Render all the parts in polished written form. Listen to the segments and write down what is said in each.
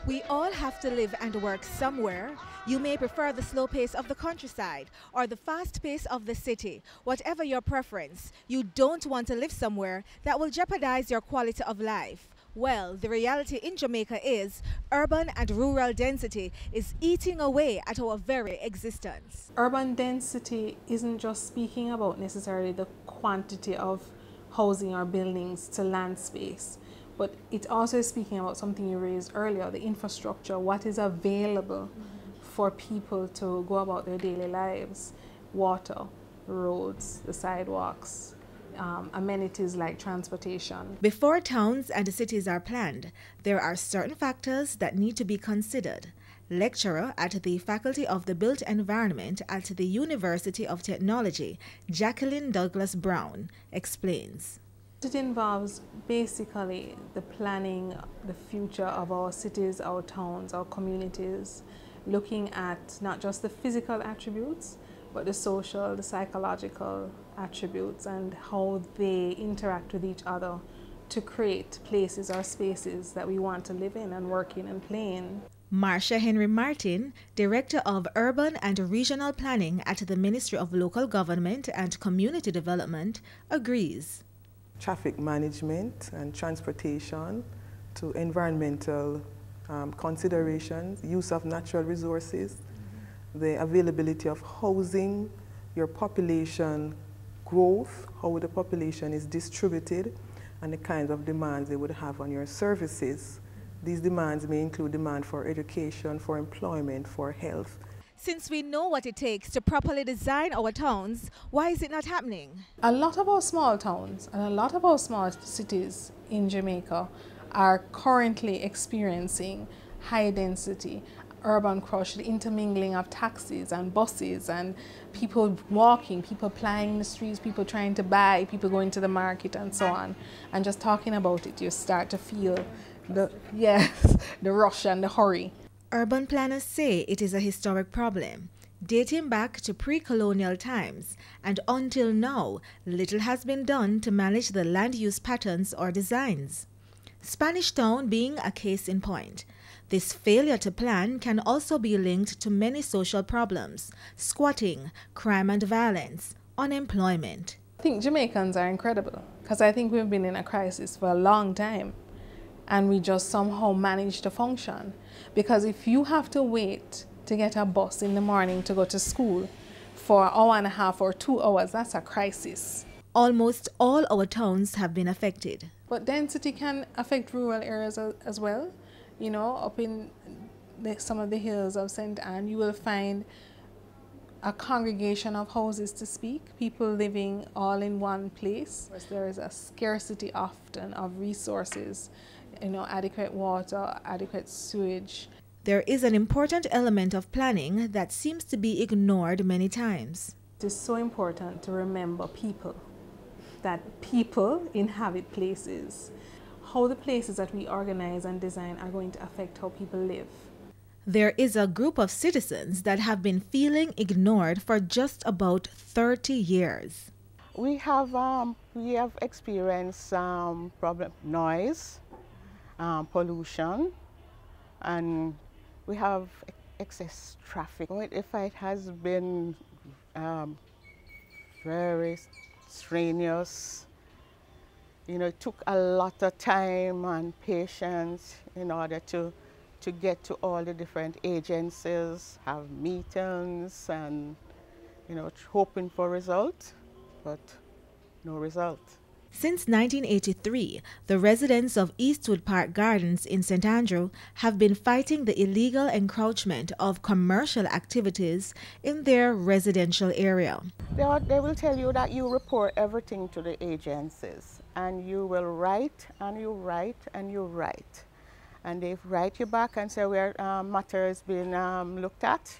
We all have to live and work somewhere. You may prefer the slow pace of the countryside or the fast pace of the city. Whatever your preference, you don't want to live somewhere that will jeopardize your quality of life. Well, the reality in Jamaica is urban and rural density is eating away at our very existence. Urban density isn't just speaking about necessarily the quantity of housing or buildings to land space, but it also is speaking about something you raised earlier, the infrastructure, what is available for people to go about their daily lives. Water, roads, the sidewalks, amenities like transportation. Before towns and cities are planned, there are certain factors that need to be considered. Lecturer at the Faculty of the Built Environment at the University of Technology, Jacqueline Douglas Brown, explains. It involves basically the planning, the future of our cities, our towns, our communities, looking at not just the physical attributes, but the social, the psychological attributes and how they interact with each other to create places or spaces that we want to live in and work in and play in. Marcia Henry Martin, Director of Urban and Regional Planning at the Ministry of Local Government and Community Development, agrees. Traffic management and transportation to environmental considerations, use of natural resources, the availability of housing, your population growth, how the population is distributed, and the kinds of demands they would have on your services. These demands may include demand for education, for employment, for health. Since we know what it takes to properly design our towns, why is it not happening? A lot of our small towns and a lot of our small cities in Jamaica are currently experiencing high density, urban crush, the intermingling of taxis and buses and people walking, people plying the streets, people trying to buy, people going to the market and so on. And just talking about it, you start to feel the rush and the hurry. Urban planners say it is a historic problem, dating back to pre-colonial times, and until now, little has been done to manage the land use patterns or designs. Spanish Town being a case in point. This failure to plan can also be linked to many social problems: squatting, crime and violence, unemployment. I think Jamaicans are incredible because I think we've been in a crisis for a long time and we just somehow manage to function. Because if you have to wait to get a bus in the morning to go to school for an hour and a half or 2 hours, that's a crisis. Almost all our towns have been affected. But density can affect rural areas as well. You know, up in some of the hills of St. Anne, you will find a congregation of houses to speak, people living all in one place. There is a scarcity often of resources, you know, adequate water, adequate sewage. There is an important element of planning that seems to be ignored many times. It is so important to remember people, that people inhabit places. How the places that we organize and design are going to affect how people live. There is a group of citizens that have been feeling ignored for just about 30 years. We have experienced problem noise, pollution, and we have excess traffic. If it has been very strenuous, you know, it took a lot of time and patience in order to get to all the different agencies, have meetings and, you know, hoping for results, but no result. Since 1983, the residents of Eastwood Park Gardens in St. Andrew have been fighting the illegal encroachment of commercial activities in their residential area. They will tell you that you report everything to the agencies, and you will write and you write and you write. And they write you back and say where matter has been looked at,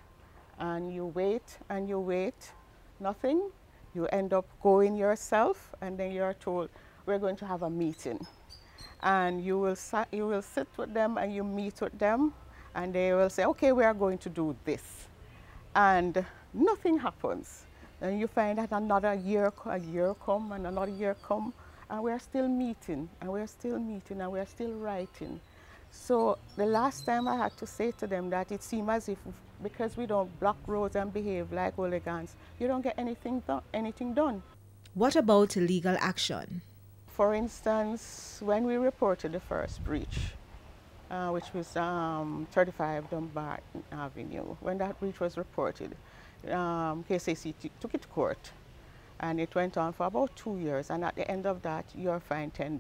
and you wait and you wait, nothing. You end up going yourself, and then you're told, we're going to have a meeting. And you will sit with them and you meet with them, and they will say, okay, we are going to do this. And nothing happens. And you find that another year come and another year come, And we're still meeting, and we're still meeting, and we're still writing. So the last time I had to say to them that it seemed as if because we don't block roads and behave like hooligans, you don't get anything done. What about legal action? For instance, when we reported the first breach, which was 35 Dumbarton Avenue, when that breach was reported, KCC took it to court, and it went on for about 2 years, and at the end of that, you're fined $10.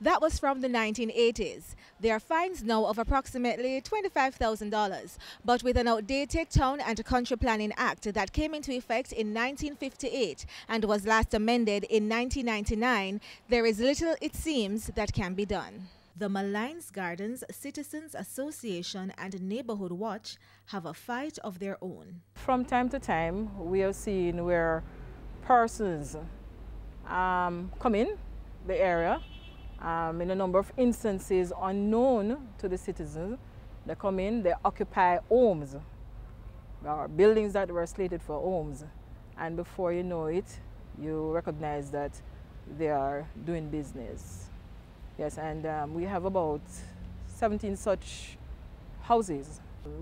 That was from the 1980s. There are fines now of approximately $25,000, but with an outdated Town and Country Planning Act that came into effect in 1958 and was last amended in 1999, there is little, it seems, that can be done. The Malines Gardens Citizens Association and Neighborhood Watch have a fight of their own. From time to time, we have seen where persons come in the area in a number of instances unknown to the citizens. They come in, they occupy homes, or buildings that were slated for homes, and before you know it, you recognize that they are doing business. Yes, and we have about 17 such houses.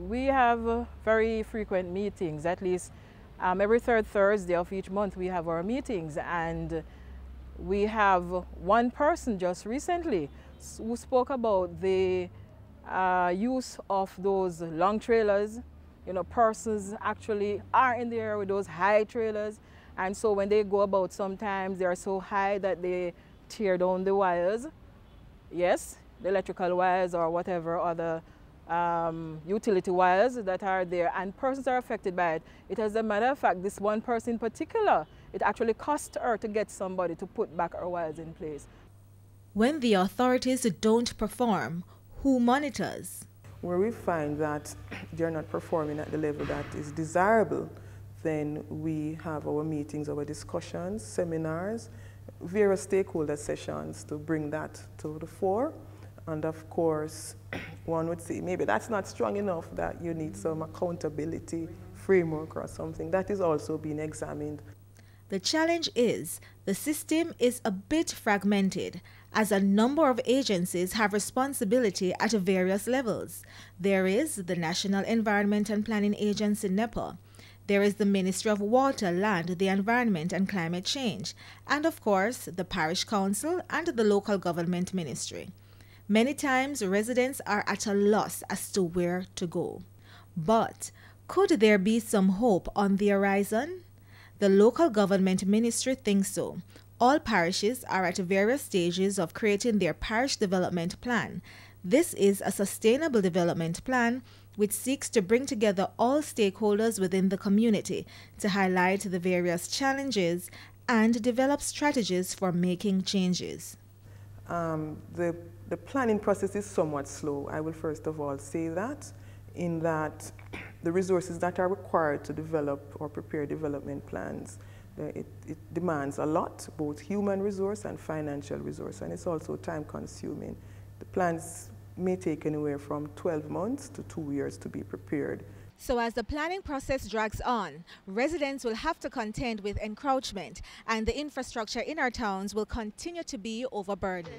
We have very frequent meetings, at least every third Thursday of each month we have our meetings, and we have one person just recently who spoke about the use of those long trailers. You know, persons actually are in the air with those high trailers, and so when they go about, sometimes they are so high that they tear down the wires. Yes, the electrical wires or whatever other utility wires that are there, and persons are affected by it. It as a matter of fact, this one person in particular, it actually cost her to get somebody to put back her wires in place. When the authorities don't perform, who monitors? Where we find that they're not performing at the level that is desirable, then we have our meetings, our discussions, seminars, various stakeholder sessions to bring that to the fore. And of course, one would say maybe that's not strong enough, that you need some accountability framework or something. That is also being examined. The challenge is the system is a bit fragmented, as a number of agencies have responsibility at various levels. There is the National Environment and Planning Agency, NEPA. There is the Ministry of Water, Land, the Environment and Climate Change, and of course the Parish Council and the Local Government Ministry. Many times residents are at a loss as to where to go. But could there be some hope on the horizon? The Local Government Ministry thinks so. All parishes are at various stages of creating their parish development plan. This is a sustainable development plan which seeks to bring together all stakeholders within the community to highlight the various challenges and develop strategies for making changes. The planning process is somewhat slow. I will first of all say that, in that the resources that are required to develop or prepare development plans, it demands a lot, both human resource and financial resource, and it's also time consuming. The plans may take anywhere from 12 months to 2 years to be prepared. So as the planning process drags on, residents will have to contend with encroachment, and the infrastructure in our towns will continue to be overburdened.